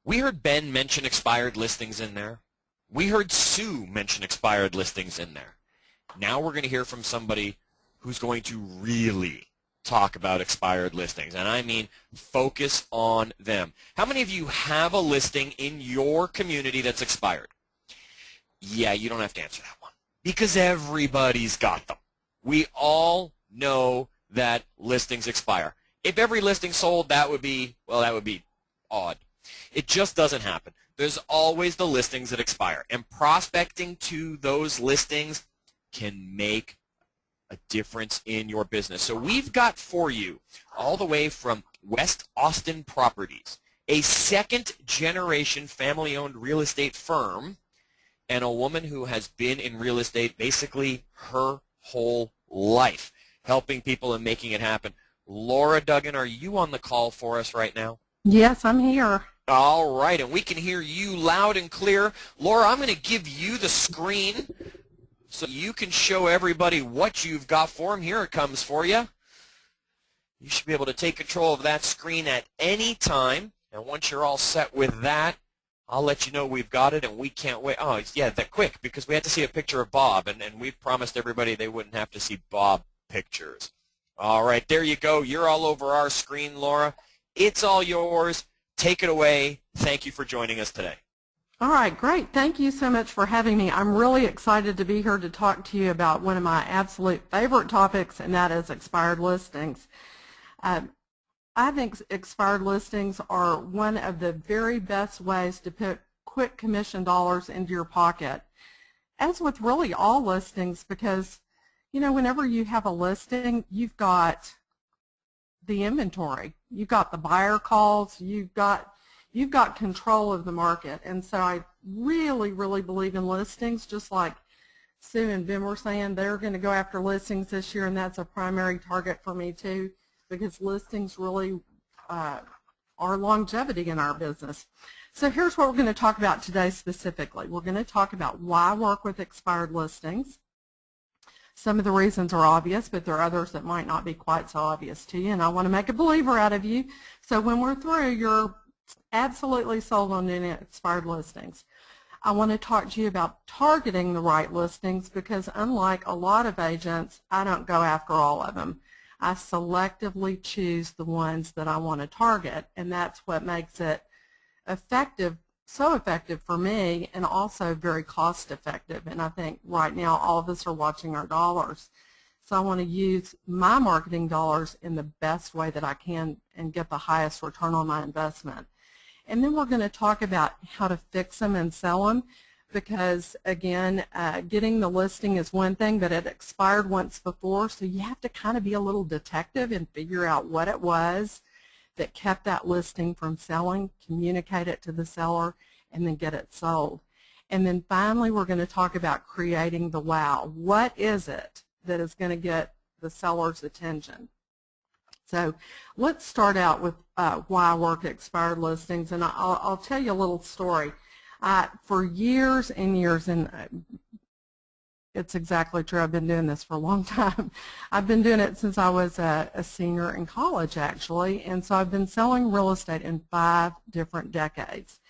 We heard Ben mention expired listings in there. We heard Sue mention expired listings in there. Now we're going to hear from somebody who's going to really talk about expired listings, and I mean focus on them. How many of you have a listing in your community that's expired? Yeah, you don't have to answer that one because everybody's got them. We all know that listings expire. If every listing sold, that would be odd. It just doesn't happen. There's always the listings that expire, and prospecting to those listings can make a difference in your business. So we've got for you, all the way from West Austin Properties, a second-generation family-owned real estate firm, and a woman who has been in real estate basically her whole life, helping people and making it happen. Laura Duggan, are you on the call for us right now? Yes, I'm here. All right, and we can hear you loud and clear. Laura, I'm going to give you the screen so you can show everybody what you've got for them. Here it comes for you. You should be able to take control of that screen at any time. And once you're all set with that, I'll let you know we've got it, and we can't wait. Oh, yeah, that quick, because we had to see a picture of Bob, and we promised everybody they wouldn't have to see Bob pictures. All right, there you go. You're all over our screen, Laura. It's all yours. Take it away. Thank you for joining us today. All right, great. Thank you so much for having me. I'm really excited to be here to talk to you about one of my absolute favorite topics, and that is expired listings. I think expired listings are one of the very best ways to put quick commission dollars into your pocket, as with really all listings, because, you know, whenever you have a listing, you've got the inventory, you've got the buyer calls, you've got control of the market. And so I really, really believe in listings, just like Sue and Ben were saying. They're going to go after listings this year, and that's a primary target for me too, because listings really are longevity in our business. So here's what we're going to talk about today specifically. We're going to talk about why work with expired listings. Some of the reasons are obvious, but there are others that might not be quite so obvious to you, and I want to make a believer out of you. So when we're through, you're absolutely sold on any expired listings. I want to talk to you about targeting the right listings, because unlike a lot of agents, I don't go after all of them. I selectively choose the ones that I want to target, and that's what makes it effective, so effective for me, and also very cost effective. And I think right now all of us are watching our dollars. So I want to use my marketing dollars in the best way that I can and get the highest return on my investment. And then we're going to talk about how to fix them and sell them, because again, getting the listing is one thing, but it expired once before, so you have to kind of be a little detective and figure out what it was that kept that listing from selling, communicate it to the seller, and then get it sold. And then finally, we're going to talk about creating the wow. What is it that is going to get the seller's attention? So let's start out with why I work expired listings, and I'll tell you a little story. For years and years, and it's exactly true, I've been doing this for a long time. I've been doing it since I was a senior in college, actually, and so I've been selling real estate in 5 different decades.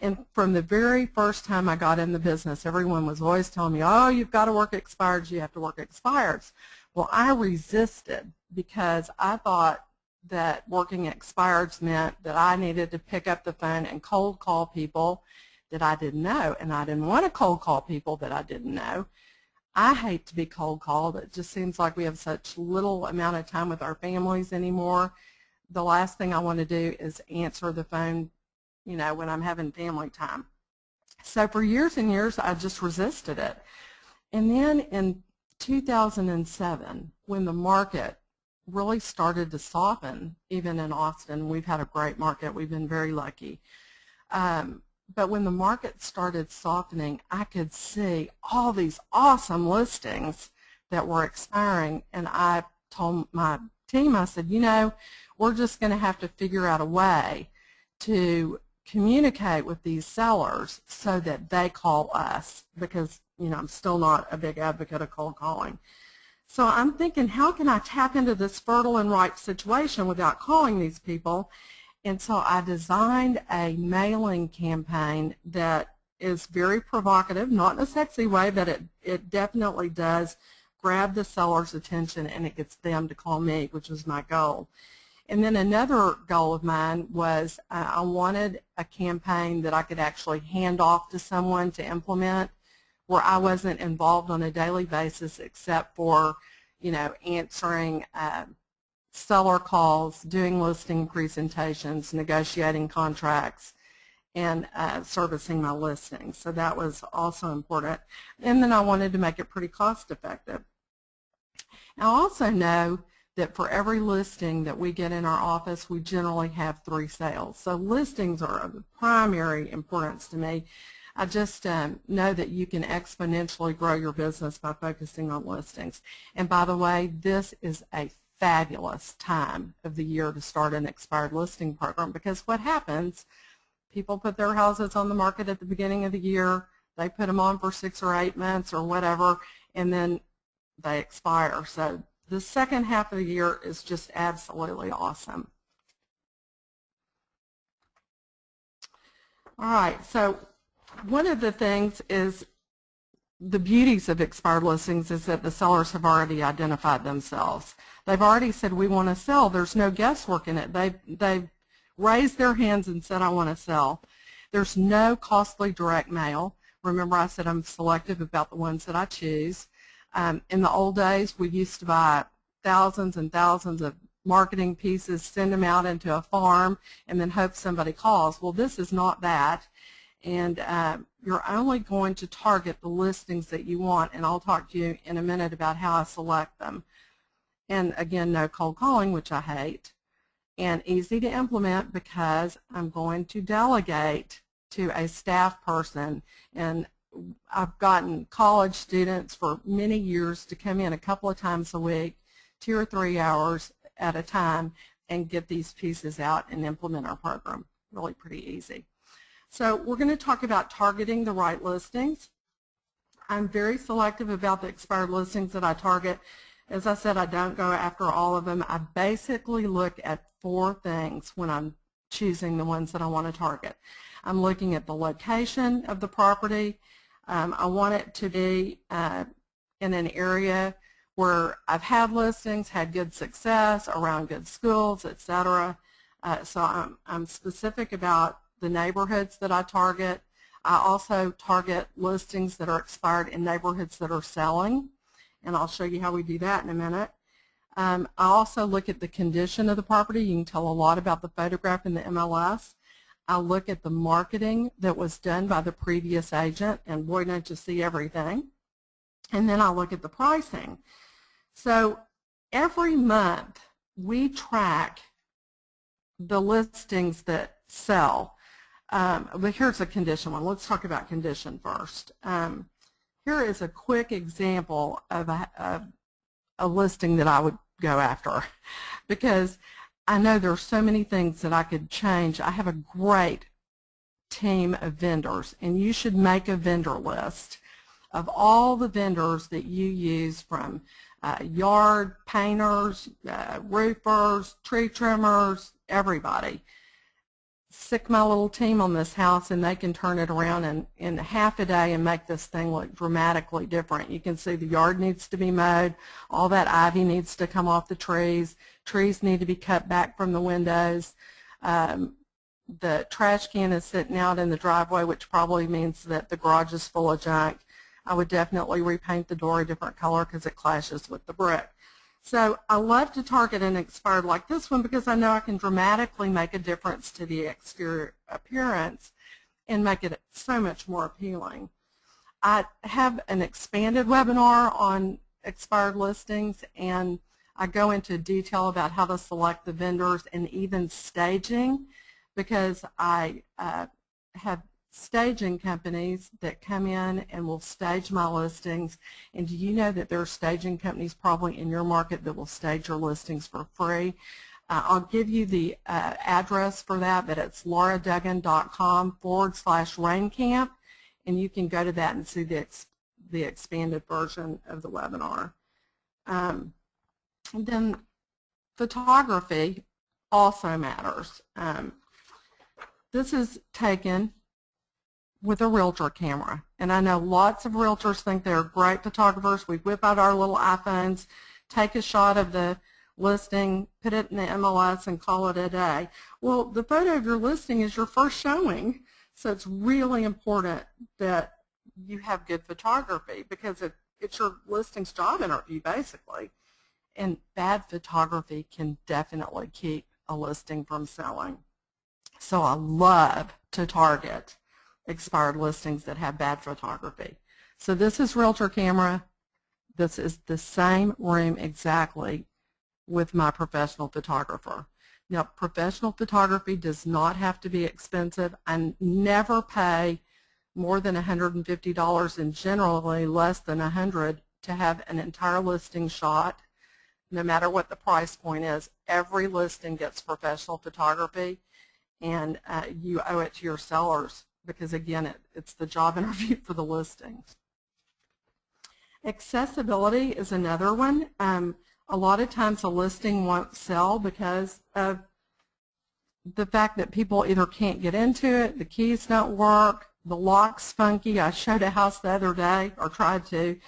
And from the very first time I got in the business, everyone was always telling me, oh, you've got to work expireds, you have to work expireds. Well, I resisted, because I thought that working expireds meant that I needed to pick up the phone and cold call people that I didn't know, and I didn't want to cold call people that I didn't know. I hate to be cold called. It just seems like we have such little amount of time with our families anymore. The last thing I want to do is answer the phone, you know, when I'm having family time. So for years and years, I just resisted it. And then in 2007, when the market really started to soften, even in Austin, we've had a great market. We've been very lucky. But when the market started softening, I could see all these awesome listings that were expiring, and I told my team, I said, you know, we're just going to have to figure out a way to communicate with these sellers so that they call us, because, you know, I'm still not a big advocate of cold calling. So I'm thinking, how can I tap into this fertile and ripe situation without calling these people? And so I designed a mailing campaign that is very provocative, not in a sexy way, but it definitely does grab the seller's attention and it gets them to call me, which was my goal. And then another goal of mine was I wanted a campaign that I could actually hand off to someone to implement, where I wasn't involved on a daily basis except for, answering seller calls, doing listing presentations, negotiating contracts, and servicing my listings. So that was also important. And then I wanted to make it pretty cost effective. I also know that for every listing that we get in our office, we generally have 3 sales. So listings are of primary importance to me. I just know that you can exponentially grow your business by focusing on listings. And by the way, this is a fabulous time of the year to start an expired listing program, because what happens, people put their houses on the market at the beginning of the year, they put them on for 6 or 8 months or whatever, and then they expire. So the second half of the year is just absolutely awesome. All right, so one of the things is the beauties of expired listings is that the sellers have already identified themselves. They've already said, we want to sell. There's no guesswork in it. They've raised their hands and said, I want to sell. There's no costly direct mail. Remember, I said I'm selective about the ones that I choose. In the old days, we used to buy thousands and thousands of marketing pieces, send them out into a farm, and then hope somebody calls. Well, this is not that. And you're only going to target the listings that you want, and I'll talk to you in a minute about how I select them. And again, no cold calling, which I hate, and easy to implement because I'm going to delegate to a staff person. And I've gotten college students for many years to come in a couple of times a week, 2 or 3 hours at a time, and get these pieces out and implement our program. Really pretty easy. So we're going to talk about targeting the right listings. I'm very selective about the expired listings that I target. As I said, I don't go after all of them. I basically look at 4 things when I'm choosing the ones that I want to target. I'm looking at the location of the property. I want it to be in an area where I've had listings, had good success, around good schools, etc. So I'm specific about the neighborhoods that I target. I also target listings that are expired in neighborhoods that are selling, and I'll show you how we do that in a minute. I also look at the condition of the property. You can tell a lot about the photograph in the MLS. I look at the marketing that was done by the previous agent, and boy, don't you see everything. And then I look at the pricing. So every month we track the listings that sell. But here's a condition one. Let's talk about condition first. Here is a quick example of a listing that I would go after, because I know there are so many things that I could change. I have a great team of vendors, and you should make a vendor list of all the vendors that you use, from yard painters, roofers, tree trimmers, everybody. Stick my little team on this house, and they can turn it around in half a day and make this thing look dramatically different. You can see the yard needs to be mowed, all that ivy needs to come off the trees, trees need to be cut back from the windows, the trash can is sitting out in the driveway, which probably means that the garage is full of junk. I would definitely repaint the door a different color because it clashes with the brick. So I love to target an expired like this one because I know I can dramatically make a difference to the exterior appearance and make it so much more appealing. I have an expanded webinar on expired listings, and I go into detail about how to select the vendors and even staging, because I have staging companies that come in and will stage my listings. And do you know that there are staging companies probably in your market that will stage your listings for free? I'll give you the address for that, but it's lauraduggan.com/RainCamp, and you can go to that and see the expanded version of the webinar. And then photography. also matters. This is taken with a realtor camera, and I know lots of realtors think they're great photographers. We whip out our little iPhones, take a shot of the listing, put it in the MLS, and call it a day. Well, the photo of your listing is your first showing, so it's really important that you have good photography, because it's your listing's job interview, basically. And bad photography can definitely keep a listing from selling. So I love to target expired listings that have bad photography. So this is realtor camera. This is the same room exactly with my professional photographer. Now, professional photography does not have to be expensive. I never pay more than $150 and generally less than $100 to have an entire listing shot. No matter what the price point is, every listing gets professional photography, and you owe it to your sellers, because again, it's the job interview for the listings. Accessibility is another one. A lot of times a listing won't sell because of the fact that people either can't get into it, the keys don't work, the lock's funky. I showed a house the other day, or tried to.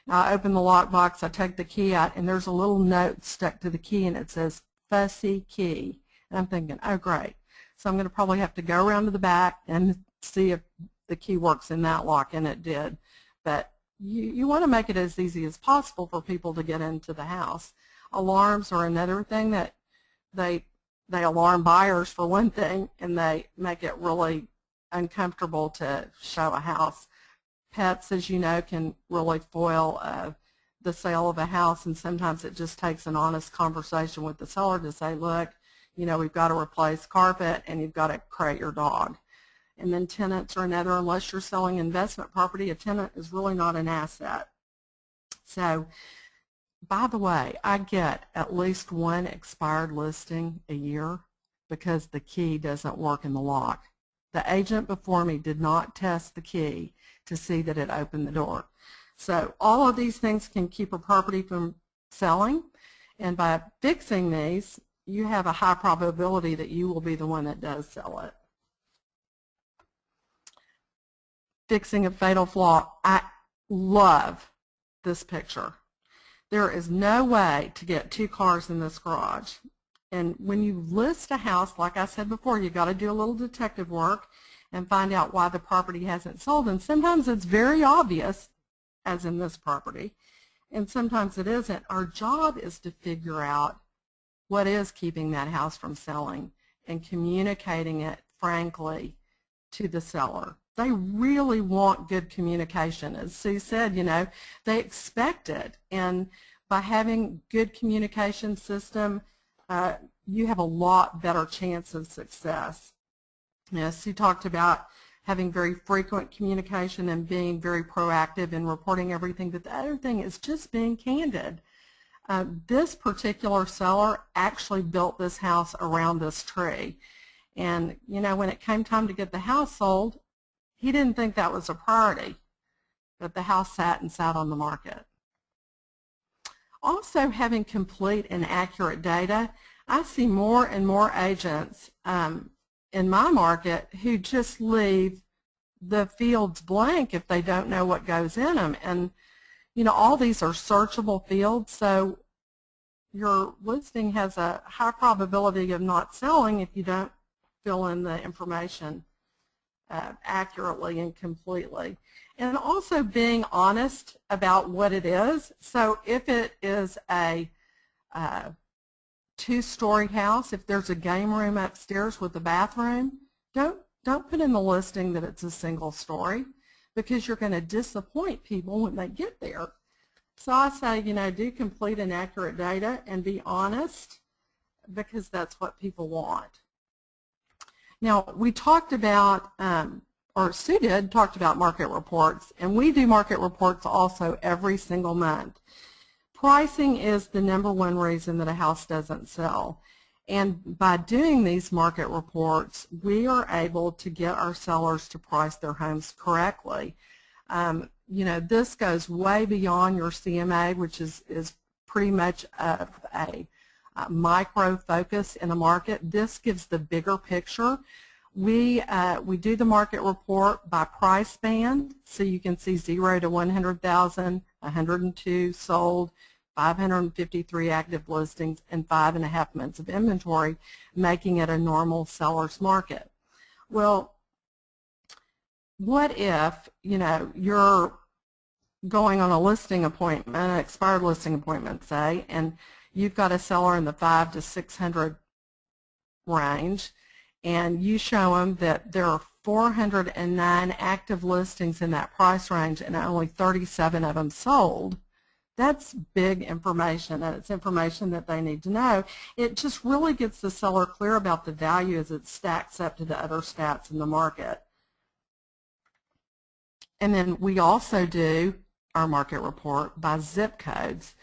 I open the lockbox, I take the key out, and there's a little note stuck to the key, and it says, fussy key. And I'm thinking, oh, great. So I'm going to probably have to go around to the back and see if the key works in that lock, and it did. But you want to make it as easy as possible for people to get into the house. Alarms are another thing that they alarm buyers, for one thing, and they make it really uncomfortable to show a house. Pets, as you know, can really foil the sale of a house, and sometimes it just takes an honest conversation with the seller to say, look, you know, we've got to replace carpet and you've got to crate your dog. And then tenants are another. Unless you're selling investment property, a tenant is really not an asset. So, by the way, I get at least one expired listing a year because the key doesn't work in the lock. The agent before me did not test the key to see that it opened the door. So all of these things can keep a property from selling, and by fixing these, you have a high probability that you will be the one that does sell it. Fixing a fatal flaw. I love this picture. There is no way to get two cars in this garage. And when you list a house, like I said before, you've got to do a little detective work and find out why the property hasn't sold. And sometimes it's very obvious, as in this property, and sometimes it isn't. Our job is to figure out what is keeping that house from selling and communicating it frankly to the seller. They really want good communication. As Sue said, you know, they expect it. And by having good communication system, you have a lot better chance of success. Yes, Sue talked about having very frequent communication and being very proactive in reporting everything, but the other thing is just being candid. This particular seller actually built this house around this tree. And, you know, when it came time to get the house sold, he didn't think that was a priority, but the house sat on the market. Also, having complete and accurate data. I see more and more agents in my market who just leave the fields blank if they don't know what goes in them. And, you know, all these are searchable fields, so your listing has a high probability of not selling if you don't fill in the information accurately and completely. And also being honest about what it is. So if it is a two-story house, if there's a game room upstairs with a bathroom, don't put in the listing that it's a single story, because you're going to disappoint people when they get there. So I say, you know, do complete and accurate data and be honest, because that's what people want. Now, we talked about, or Sue talked about market reports, and we do market reports also every single month. Pricing is the #1 reason that a house doesn't sell. And by doing these market reports, we are able to get our sellers to price their homes correctly. You know, this goes way beyond your CMA, which is pretty much a micro focus in a market. This gives the bigger picture. We do the market report by price band, so you can see 0 to 100,000, 102 sold, 553 active listings, and 5.5 months of inventory, making it a normal seller's market. Well, what if, you're going on a listing appointment, an expired listing appointment, say, and you've got a seller in the 500 to 600 range, and you show them that there are 409 active listings in that price range and only 37 of them sold. That's big information, and it's information that they need to know. It just really gets the seller clear about the value as it stacks up to the other stats in the market. And then we also do our market report by zip codes.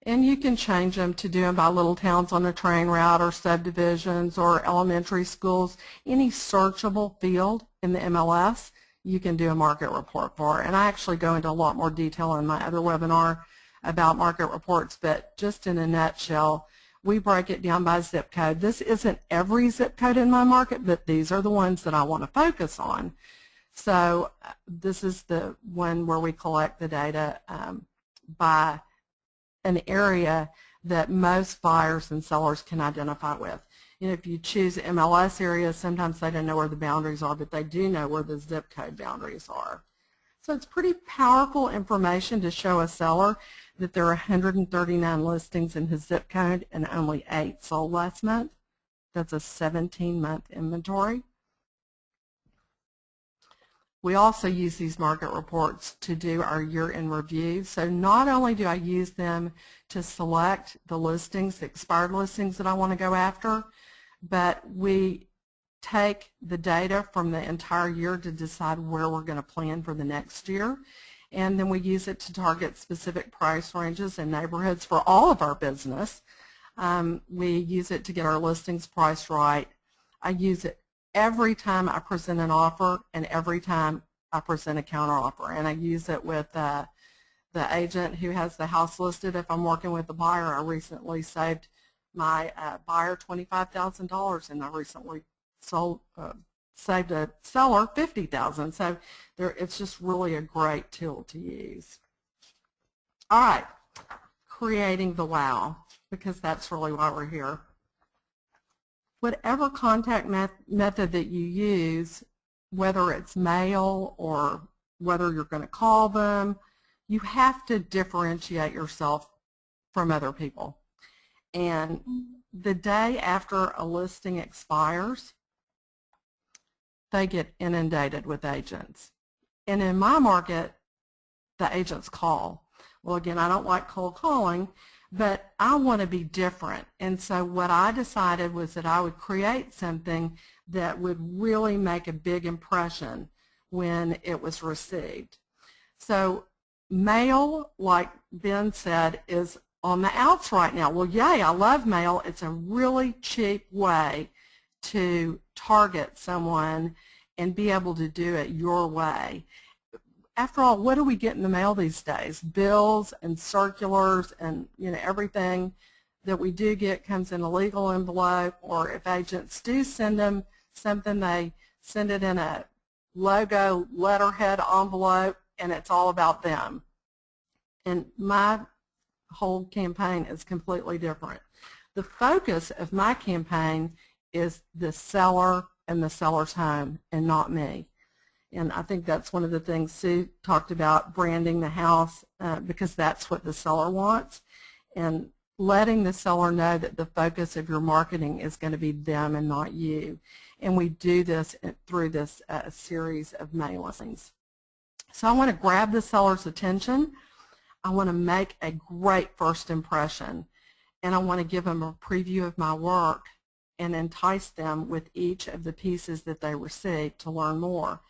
And you can change them to do them by little towns on a train route or subdivisions or elementary schools. Any searchable field in the MLS, you can do a market report for. And I actually go into a lot more detail in my other webinar about market reports, but just in a nutshell, we break it down by zip code. This isn't every zip code in my market, but these are the ones that I want to focus on. So this is the one where we collect the data by an area that most buyers and sellers can identify with. If you choose MLS areas, sometimes they don't know where the boundaries are, but they do know where the zip code boundaries are. So it's pretty powerful information to show a seller that there are 139 listings in his zip code and only 8 sold last month. That's a 17-month inventory. We also use these market reports to do our year-end review. So not only do I use them to select the listings, the expired listings that I want to go after, but we take the data from the entire year to decide where we're going to plan for the next year. And then we use it to target specific price ranges and neighborhoods for all of our business. We use it to get our listings priced right. I use it every time I present an offer and every time I present a counteroffer. And I use it with the agent who has the house listed. If I'm working with a buyer, I recently saved my buyer $25,000, and I recently saved a seller $50,000. So it's just really a great tool to use. All right, creating the wow, because that's really why we're here. Whatever contact method that you use, whether it's mail or whether you're going to call them, you have to differentiate yourself from other people. And the day after a listing expires, they get inundated with agents. And in my market, the agents call. Well, again, I don't like cold calling, but I want to be different. And so what I decided was that I would create something that would really make a big impression when it was received. So mail, like Ben said, is on the outs right now. Well, yay, I love mail. It's a really cheap way to target someone and be able to do it your way. After all, what do we get in the mail these days? Bills and circulars and everything that we do get comes in a legal envelope, or if agents do send them something, they send it in a logo letterhead envelope, and it's all about them. And my whole campaign is completely different. The focus of my campaign is the seller and the seller's home, and not me. And I think that's one of the things Sue talked about, branding the house, because that's what the seller wants, and letting the seller know that the focus of your marketing is going to be them and not you. And we do this through this series of mailings. So I want to grab the seller's attention. I want to make a great first impression, and I want to give them a preview of my work and entice them with each of the pieces that they receive to learn more.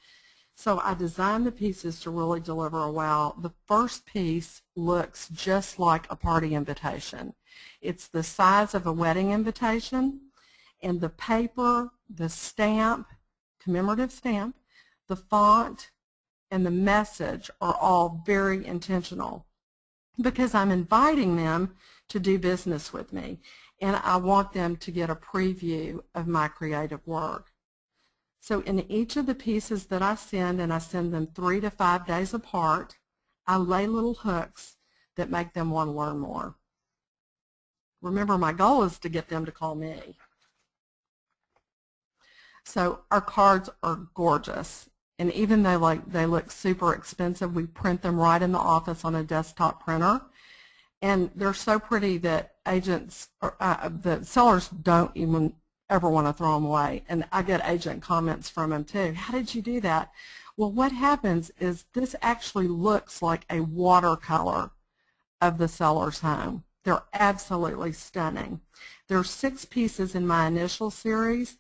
So I designed the pieces to really deliver a wow. The first piece looks just like a party invitation. It's the size of a wedding invitation, and the paper, the stamp, commemorative stamp, the font, and the message are all very intentional, because I'm inviting them to do business with me. and I want them to get a preview of my creative work. So in each of the pieces that I send, and I send them 3 to 5 days apart, I lay little hooks that make them want to learn more. Remember, my goal is to get them to call me. So our cards are gorgeous, and even though they look super expensive, we print them right in the office on a desktop printer, and they're so pretty that the sellers don't even ever want to throw them away. And I get agent comments from them too. How did you do that? Well, what happens is this actually looks like a watercolor of the seller's home. They're absolutely stunning. There are 6 pieces in my initial series,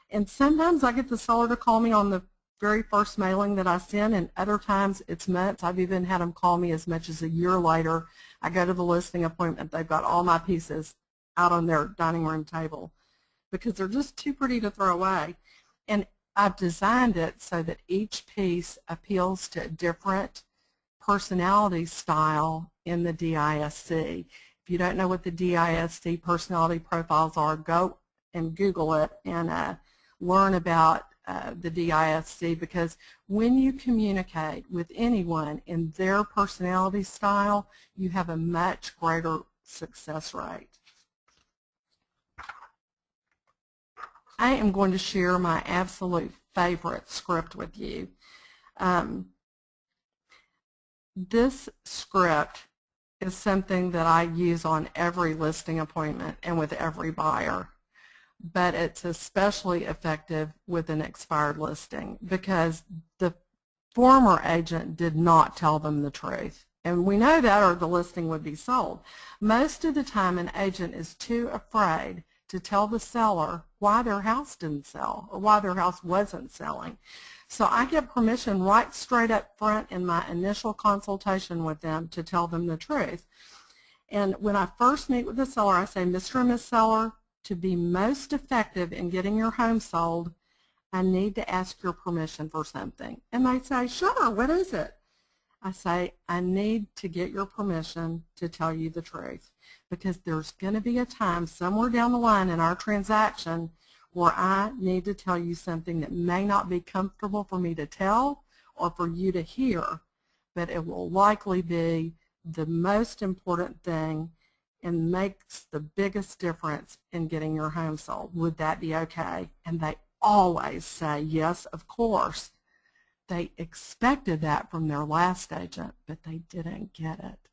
and sometimes I get the seller to call me on the very first mailing that I send, and other times it's months. I've even had them call me as much as a year later. I go to the listing appointment, they've got all my pieces out on their dining room table because they're just too pretty to throw away. And I've designed it so that each piece appeals to a different personality style in the DISC. If you don't know what the DISC personality profiles are, go and Google it and learn about the DISC, because when you communicate with anyone in their personality style, you have a much greater success rate. I am going to share my absolute favorite script with you. This script is something that I use on every listing appointment and with every buyer, but it's especially effective with an expired listing because the former agent did not tell them the truth. And we know that or the listing would be sold. Most of the time an agent is too afraid to tell the seller why their house didn't sell or why their house wasn't selling. So I get permission right straight up front in my initial consultation with them to tell them the truth. And when I first meet with the seller, I say, Mr. and Ms. Seller, to be most effective in getting your home sold, I need to ask your permission for something. And they say, sure, what is it? I say, I need to get your permission to tell you the truth, because there's going to be a time somewhere down the line in our transaction where I need to tell you something that may not be comfortable for me to tell or for you to hear, but it will likely be the most important thing and makes the biggest difference in getting your home sold. Would that be okay? And they always say, yes, of course. They expected that from their last agent, but they didn't get it.